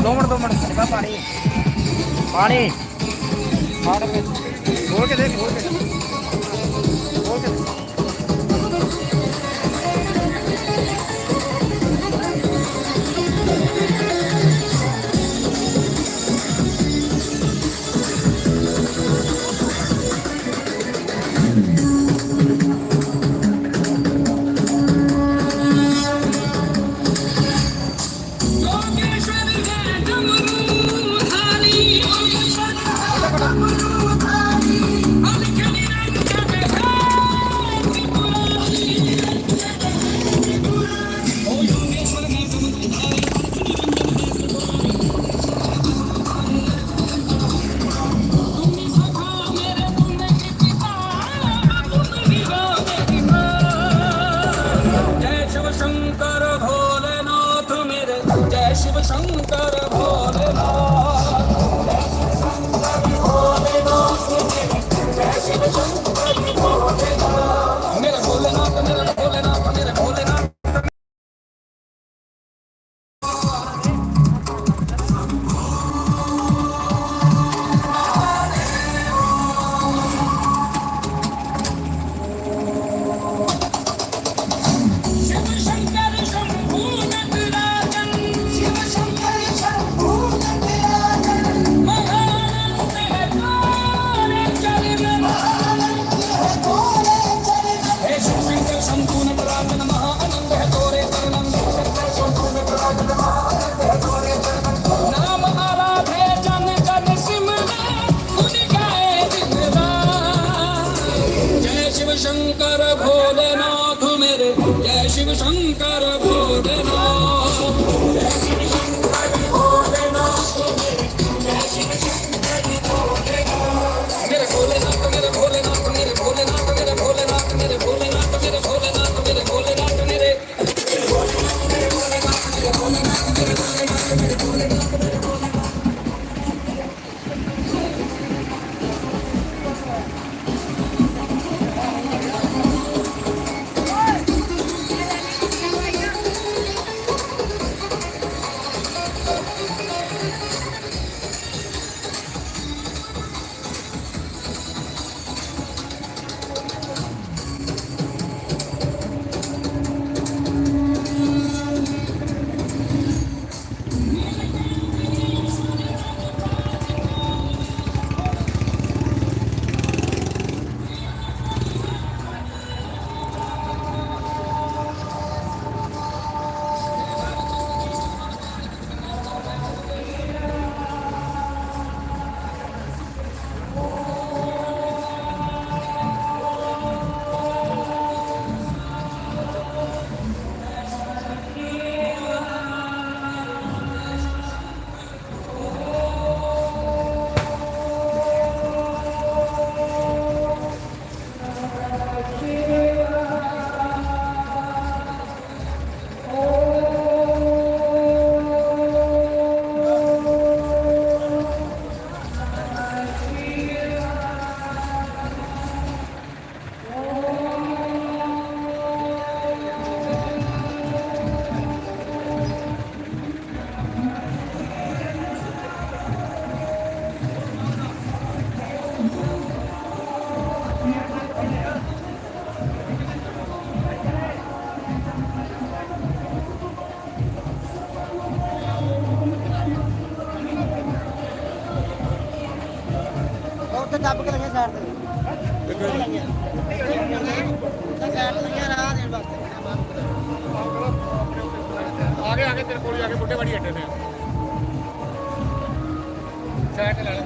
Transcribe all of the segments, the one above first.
2 minute निकाल पानी पानी पानी खोल के देख खोल के देख। शंकर भोलेनाथ मेरे जय शिव शंकर भोलेनाथ जय शिव शंकर भोलेनाथ जय शिव शंकर भोलेनाथ मेरे भोलेनाथ मेरे भोलेनाथ मेरे भोलेनाथ मेरे भोलेनाथ मेरे भोलेनाथ मेरे भोलेनाथ मेरे भोलेनाथ मेरे ਦੱਬ ਕੇ ਲੰਗੇ ਸਾਈਡ ਤੇ ਸਾਈਡ ਲੰਗੇ ਰਾਹ ਦੇਣ ਵਾਸਤੇ ਆਗੇ ਤੇਰੇ ਕੋਲ ਆ ਕੇ ਬੁੱਢੇ ਵਾੜੀ ਅੱਡੇ ਤੇ ਸਾਈਡ ਤੇ ਲੈ ਲੈ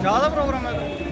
ਜ਼ਿਆਦਾ ਪ੍ਰੋਗਰਾਮ ਹੈ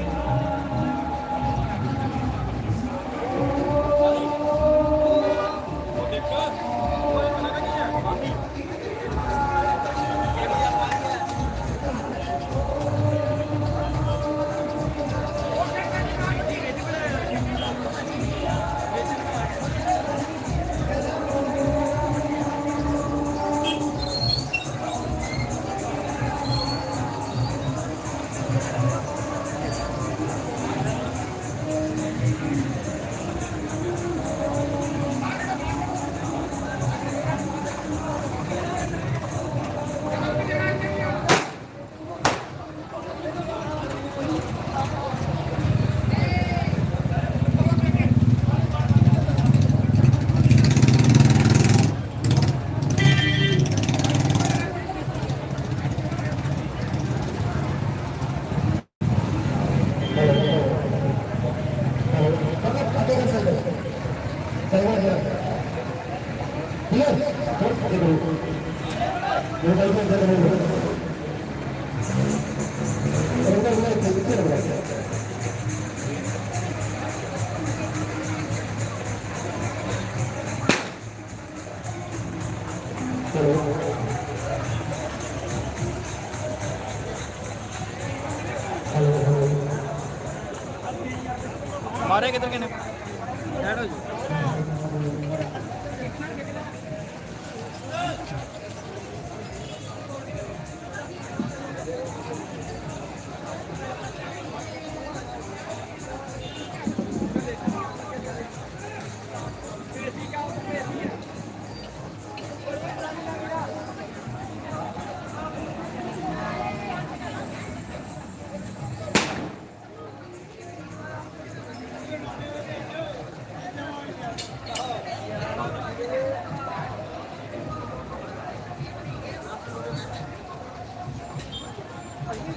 मारे किधर के ने ऐड हो जी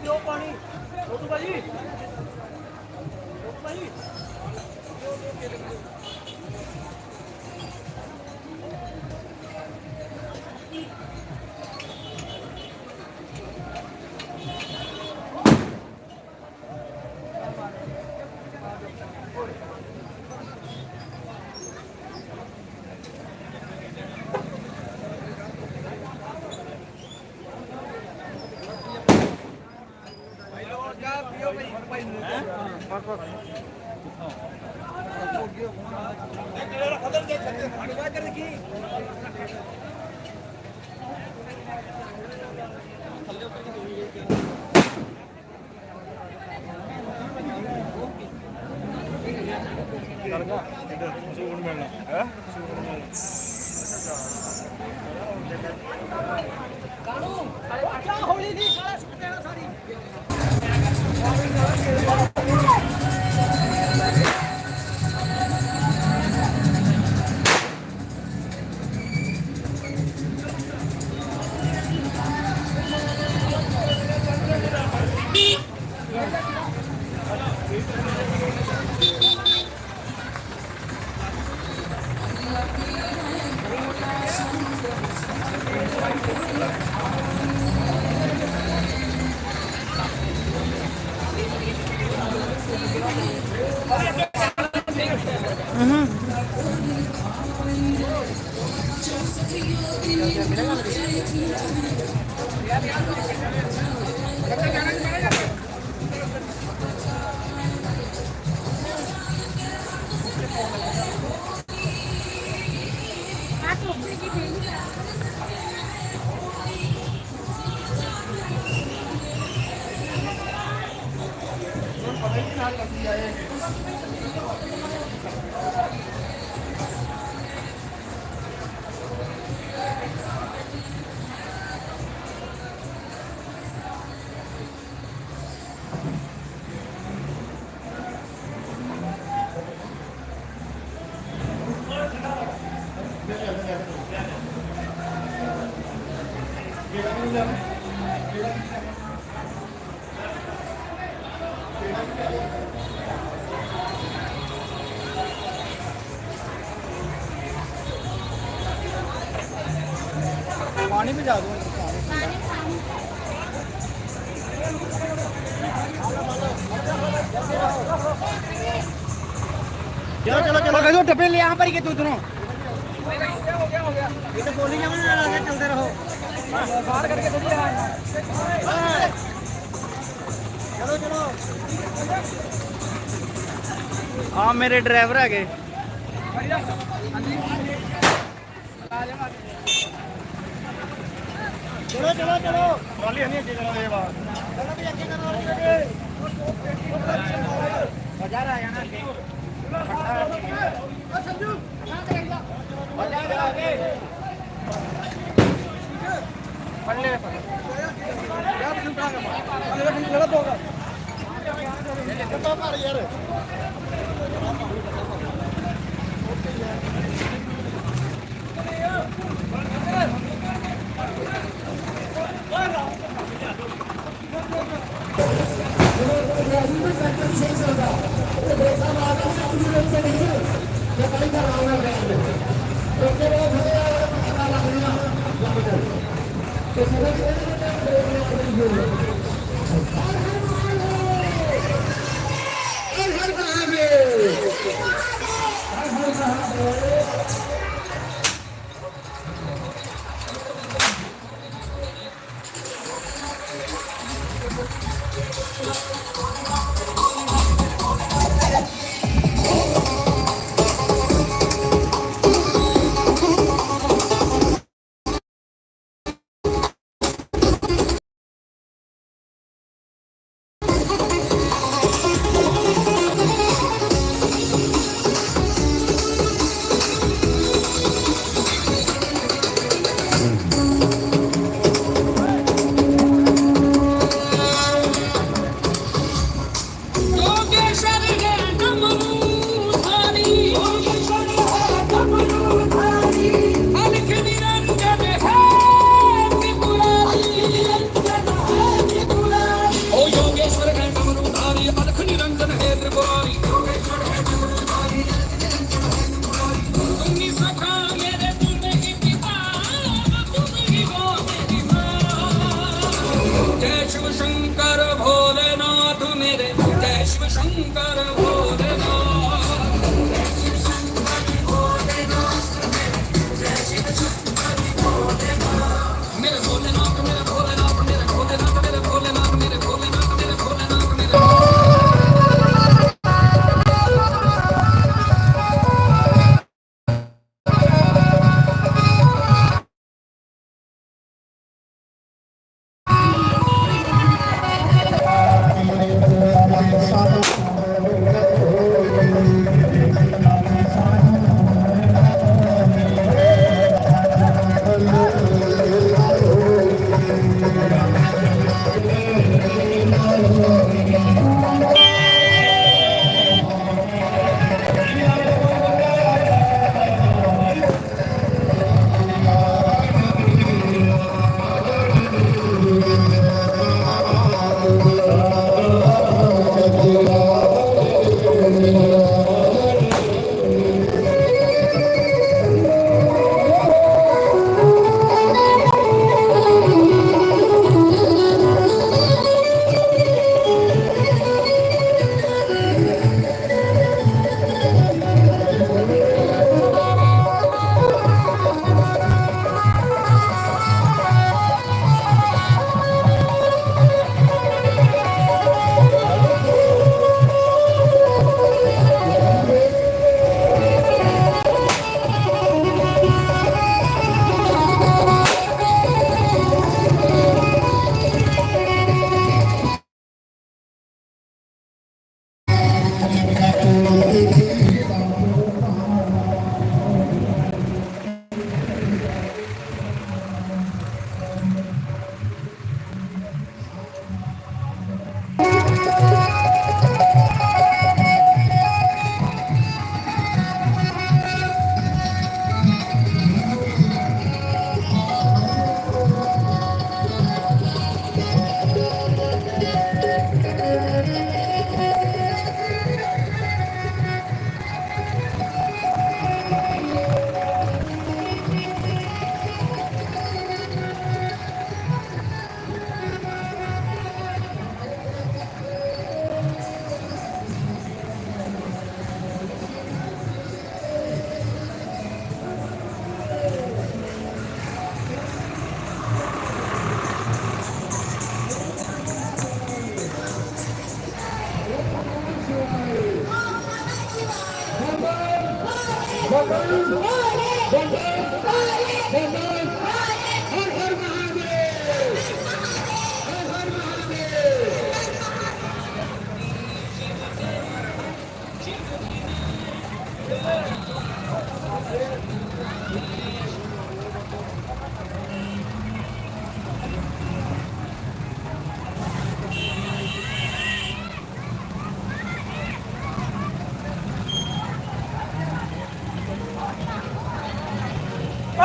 ਦਿਓ ਪਾਣੀ ਛੋਟੂ ਭਾਜੀ ਛੋਟੂ ਭਾਜੀ पानी भिजा दूँ चलो चलो चलो डब्बे ले यहाँ पर ही के तू दोनों ये तो बोली जाओ ना आगे चलते रहो बाहर करके चलो चलो हाँ मेरे ड्राइवर है गए चलो चलो चलो ट्रॉली हनी अच्छी करो ये बात चलो भी अच्छी करो बाजार आया ना संजू बाजार आगे पढ़ ले यार सुन का गलत होगा तो मार यार Terima kasih. योगेश्वर है डमरूधारी, अलख निरंजन है त्रिपुरारी। ओ योगेश्वर है डमरूधारी, अलख निरंजन है त्रिपुरारी। तुम ही सखा मेरे, तुम ही पिता, तुम ही वो मेरी माँ। जय शिव शंकर भोलेनाथ मेरे, जय शिव शंकर भोलेनाथ। मेरे भोलेनाथ, मेरे भोलेनाथ, मेरे भोलेनाथ, मेरे भोलेनाथ, मेरे भोलेनाथ, मेरे भोलेनाथ, मेरे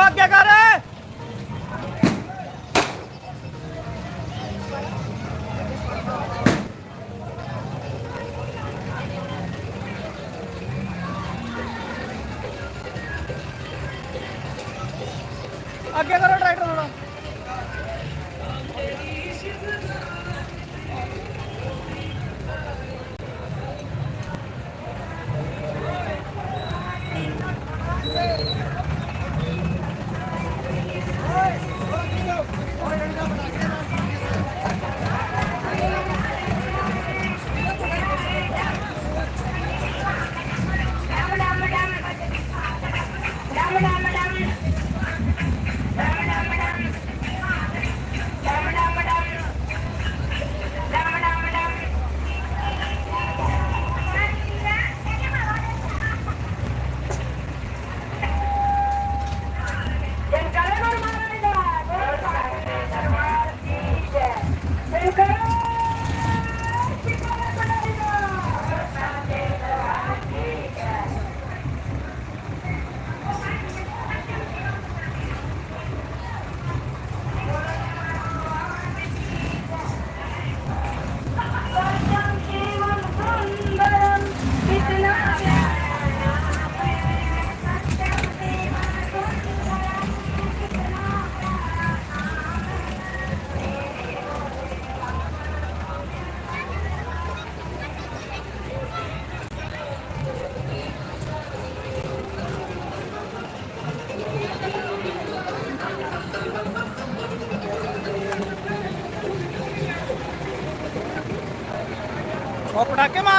आगे कर आगे करो ट्रैक्टर थोड़ा।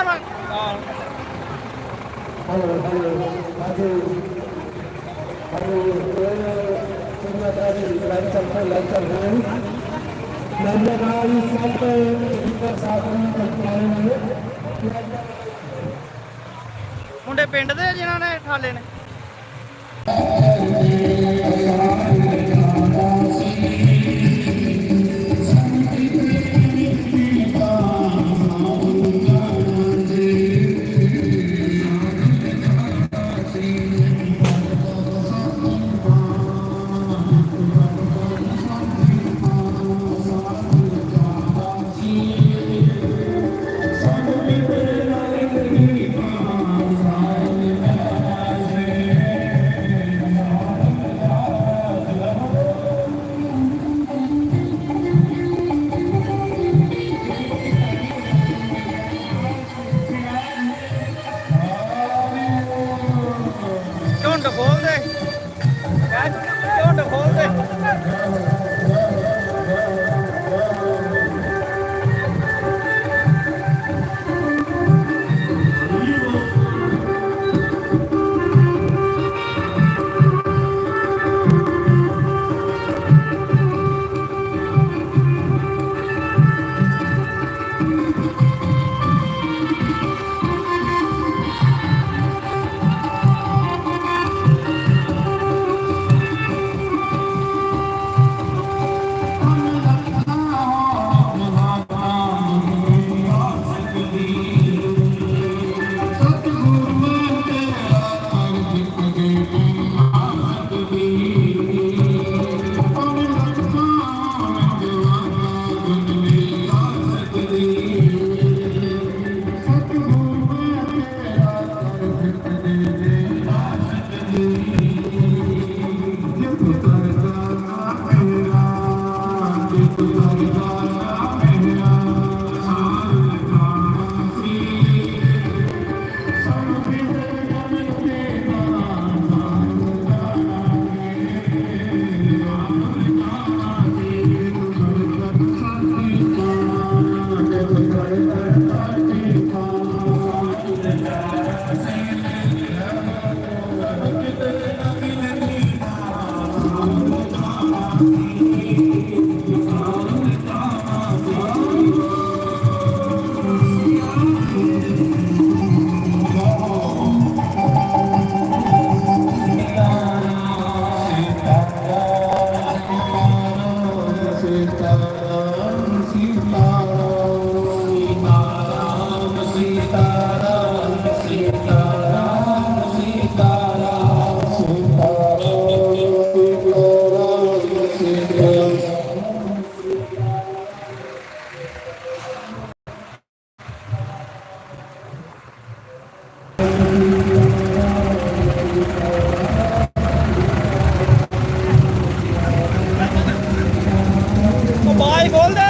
ਮਾਰ ਮਾਰ ਮੁੰਡੇ ਪਿੰਡ ਦੇ ਜਿਨ੍ਹਾਂ ਨੇ ਠਾਲੇ ਨੇ ਝੁੰਡ ਖੋਲ ਦੇ ਝੁੰਡ ਖੋਲ ਦੇ ਬਾਈ ਖੋਲ ਦੇ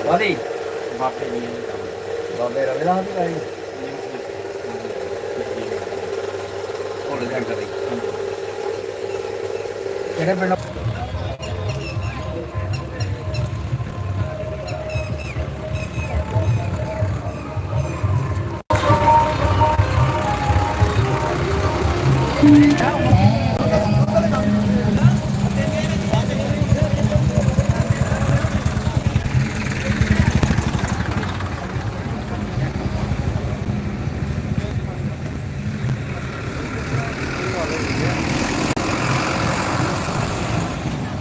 Body. Bape ni. Bape Ravina tu kali. Oh, dah jangan kali. Kena pernah. Down.